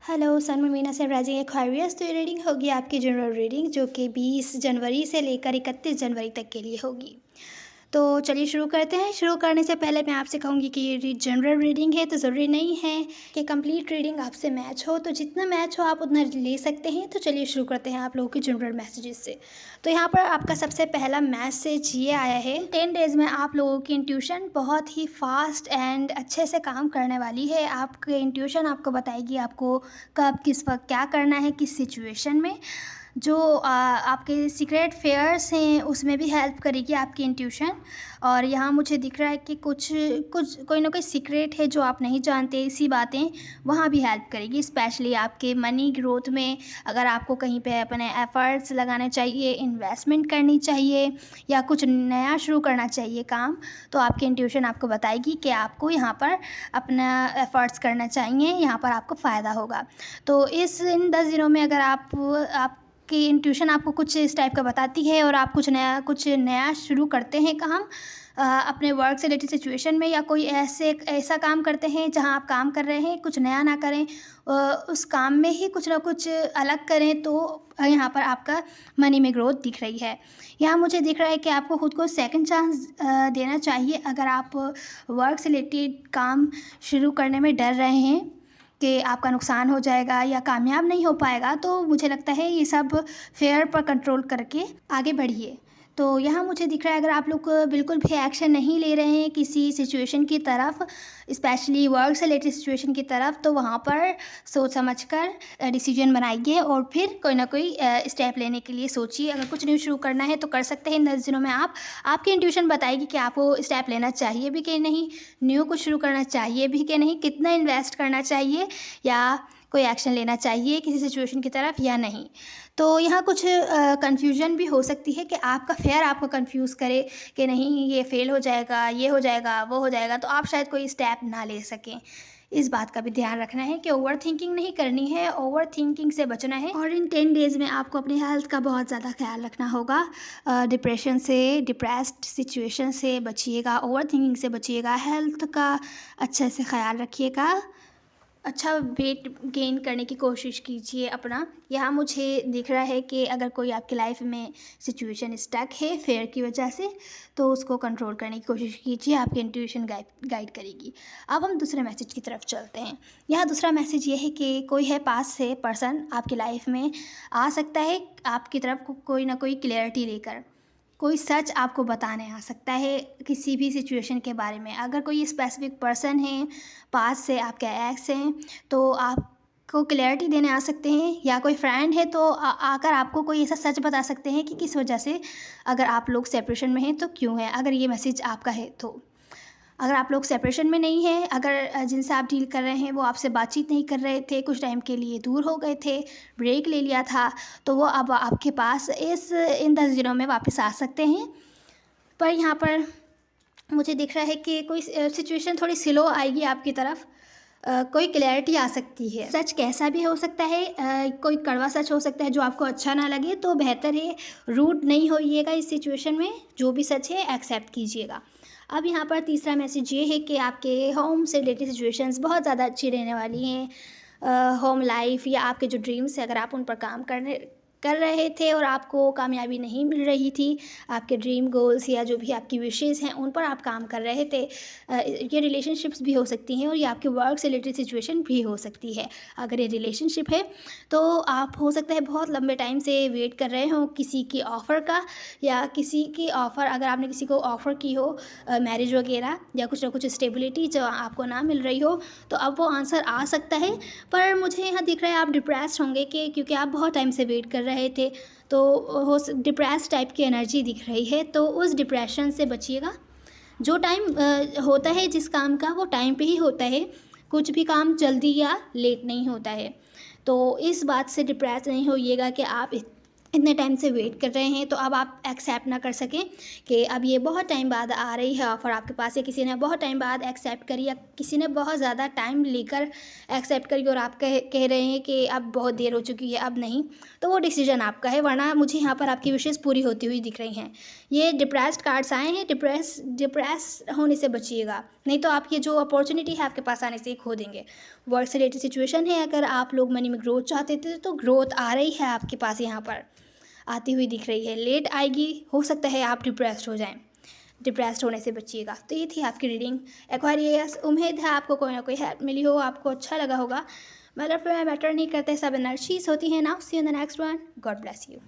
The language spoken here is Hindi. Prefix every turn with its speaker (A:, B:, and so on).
A: हेलो, सनम मीना से राइजिंग एक्वेरियस। तो ये रीडिंग होगी आपकी जनरल रीडिंग, जो कि 20 जनवरी से लेकर 31 जनवरी तक के लिए होगी। तो चलिए शुरू करते हैं। शुरू करने से पहले मैं आपसे कहूँगी कि ये जनरल रीडिंग है, तो ज़रूरी नहीं है कि कंप्लीट रीडिंग आपसे मैच हो। तो जितना मैच हो आप उतना ले सकते हैं। तो चलिए शुरू करते हैं आप लोगों के जनरल मैसेजेस से। तो यहाँ पर आपका सबसे पहला मैसेज ये आया है, 10 डेज़ में आप लोगों की इंट्यूशन बहुत ही फास्ट एंड अच्छे से काम करने वाली है। आपकी इंट्यूशन आपको बताएगी आपको कब किस वक्त क्या करना है, किस सिचुएशन में। जो आपके सीक्रेट फेयर्स हैं उसमें भी हेल्प करेगी आपकी इंट्यूशन। और यहाँ मुझे दिख रहा है कि कुछ कोई ना कोई सीक्रेट है जो आप नहीं जानते, इसी बातें वहाँ भी हेल्प करेगी। स्पेशली आपके मनी ग्रोथ में अगर आपको कहीं पे अपने एफ़र्ट्स लगाने चाहिए, इन्वेस्टमेंट करनी चाहिए या कुछ नया शुरू करना चाहिए काम, तो आपकी इंट्यूशन आपको बताएगी कि आपको यहाँ पर अपना एफ़र्ट्स करना चाहिए, यहाँ पर आपको फ़ायदा होगा। तो इन 10 दिनों में अगर आप कि इंट्यूशन आपको कुछ इस टाइप का बताती है और आप कुछ नया शुरू करते हैं काम अपने वर्क से रिलेटेड सिचुएशन में, या कोई ऐसा काम करते हैं जहां आप काम कर रहे हैं, कुछ नया ना करें, उस काम में ही कुछ ना कुछ अलग करें, तो यहाँ पर आपका मनी में ग्रोथ दिख रही है। यहाँ मुझे दिख रहा है कि आपको खुद को सेकंड चांस देना चाहिए। अगर आप वर्क से रिलेटेड काम शुरू करने में डर रहे हैं कि आपका नुकसान हो जाएगा या कामयाब नहीं हो पाएगा, तो मुझे लगता है ये सब फेयर पर कंट्रोल करके आगे बढ़िए। तो यहाँ मुझे दिख रहा है अगर आप लोग बिल्कुल भी एक्शन नहीं ले रहे हैं किसी सिचुएशन की तरफ, स्पेशली वर्क से रिलेटेड सिचुएशन की तरफ, तो वहाँ पर सोच समझकर डिसीजन बनाइए और फिर कोई ना कोई स्टेप लेने के लिए सोचिए। अगर कुछ न्यू शुरू करना है तो कर सकते हैं इन 10 दिनों में। आपकी इंट्यूशन बताएगी कि आपको स्टेप लेना चाहिए भी कि नहीं, न्यू कुछ शुरू करना चाहिए भी कि नहीं, कितना इन्वेस्ट करना चाहिए या कोई एक्शन लेना चाहिए किसी सिचुएशन की तरफ या नहीं। तो यहाँ कुछ कन्फ्यूजन भी हो सकती है कि आपका फेयर आपको कंफ्यूज करे कि नहीं ये फेल हो जाएगा, ये हो जाएगा, वो हो जाएगा, तो आप शायद कोई स्टेप ना ले सकें। इस बात का भी ध्यान रखना है कि ओवर थिंकिंग नहीं करनी है, ओवर थिंकिंग से बचना है। और इन 10 डेज़ में आपको अपनी हेल्थ का बहुत ज़्यादा ख्याल रखना होगा। डिप्रेशन से, डिप्रेस्ड सिचुएशन से बचिएगा, ओवर थिंकिंग से बचिएगा, हेल्थ का अच्छे से ख्याल रखिएगा, अच्छा वेट गेन करने की कोशिश कीजिए अपना। यहाँ मुझे दिख रहा है कि अगर कोई आपकी लाइफ में सिचुएशन स्टक है फेयर की वजह से, तो उसको कंट्रोल करने की कोशिश कीजिए, आपकी इंट्यूशन गाइड करेगी। अब हम दूसरे मैसेज की तरफ चलते हैं। यहाँ दूसरा मैसेज ये है कि कोई है पास से पर्सन आपकी लाइफ में आ सकता है आपकी तरफ कोई ना कोई क्लियरिटी लेकर, कोई सच आपको बताने आ सकता है किसी भी सिचुएशन के बारे में। अगर कोई स्पेसिफिक पर्सन है पास से, आपके एक्स हैं, तो आपको क्लैरिटी देने आ सकते हैं, या कोई फ्रेंड है तो आकर आपको कोई ऐसा सच बता सकते हैं कि किस वजह से अगर आप लोग सेपरेशन में हैं तो क्यों है। अगर ये मैसेज आपका है तो, अगर आप लोग सेपरेशन में नहीं हैं, अगर जिनसे आप डील कर रहे हैं वो आपसे बातचीत नहीं कर रहे थे, कुछ टाइम के लिए दूर हो गए थे, ब्रेक ले लिया था, तो वो अब आपके पास इन 10 दिनों में वापस आ सकते हैं। पर यहाँ पर मुझे दिख रहा है कि कोई सिचुएशन थोड़ी स्लो आएगी आपकी तरफ, कोई क्लैरिटी आ सकती है। सच कैसा भी हो सकता है, कोई कड़वा सच हो सकता है जो आपको अच्छा ना लगे, तो बेहतर है रूड नहीं होइएगा इस सिचुएशन में, जो भी सच है एक्सेप्ट कीजिएगा। अब यहाँ पर तीसरा मैसेज ये है कि आपके होम से रिलेटेड सिचुएशंस बहुत ज़्यादा अच्छी रहने वाली हैं। होम लाइफ या आपके जो ड्रीम्स है, अगर आप उन पर काम कर रहे थे और आपको कामयाबी नहीं मिल रही थी, आपके ड्रीम गोल्स या जो भी आपकी विशेज़ हैं उन पर आप काम कर रहे थे, ये रिलेशनशिप्स भी हो सकती हैं और ये आपके वर्क से रिलेटेड सिचुएशन भी हो सकती है। अगर ये रिलेशनशिप है तो आप हो सकता है बहुत लंबे टाइम से वेट कर रहे हो किसी की ऑफ़र का, या किसी की ऑफ़र अगर आपने किसी को ऑफ़र की हो मैरिज वगैरह या कुछ ना कुछ स्टेबिलिटी जो आपको ना मिल रही हो, तो अब वो आंसर आ सकता है। पर मुझे यहाँ दिख रहा है आप डिप्रेस्ड होंगे क्योंकि आप बहुत टाइम से वेट कर रहे थे, तो हो डिप्रेस टाइप की एनर्जी दिख रही है, तो उस डिप्रेशन से बचिएगा। जो टाइम होता है जिस काम का, वो टाइम पे ही होता है, कुछ भी काम जल्दी या लेट नहीं होता है। तो इस बात से डिप्रेस नहीं होइएगा कि आप इतने टाइम से वेट कर रहे हैं, तो अब आप एक्सेप्ट ना कर सकें कि अब ये बहुत टाइम बाद आ रही है ऑफ़र आपके पास, या किसी ने बहुत टाइम बाद एक्सेप्ट करी, या किसी ने बहुत ज़्यादा टाइम लेकर एक्सेप्ट करी और आप कह कह रहे हैं कि अब बहुत देर हो चुकी है, अब नहीं। तो वो डिसीजन आपका है, वरना मुझे यहाँ पर आपकी विशेज़ पूरी होती हुई दिख रही हैं। ये डिप्रेस्ड कार्ड्स आए हैं, डिप्रेस होने से बचिएगा, नहीं तो आप ये जो अपॉर्चुनिटी है आपके पास आने से खो देंगे। वर्क से रिलेटेड सिचुएशन है, अगर आप लोग मनी में ग्रोथ चाहते थे तो ग्रोथ आ रही है आपके पास, यहाँ पर आती हुई दिख रही है। लेट आएगी, हो सकता है आप डिप्रेस्ड हो जाएं, डिप्रेस्ड होने से बचिएगा। तो ये थी आपकी रीडिंग एक्वेरियस। उम्मीद है आपको कोई ना कोई हेल्प मिली हो, आपको अच्छा लगा होगा। मतलब मैटर नहीं करते, सब एनर्जीज होती हैं। Now see in the next one. God bless you.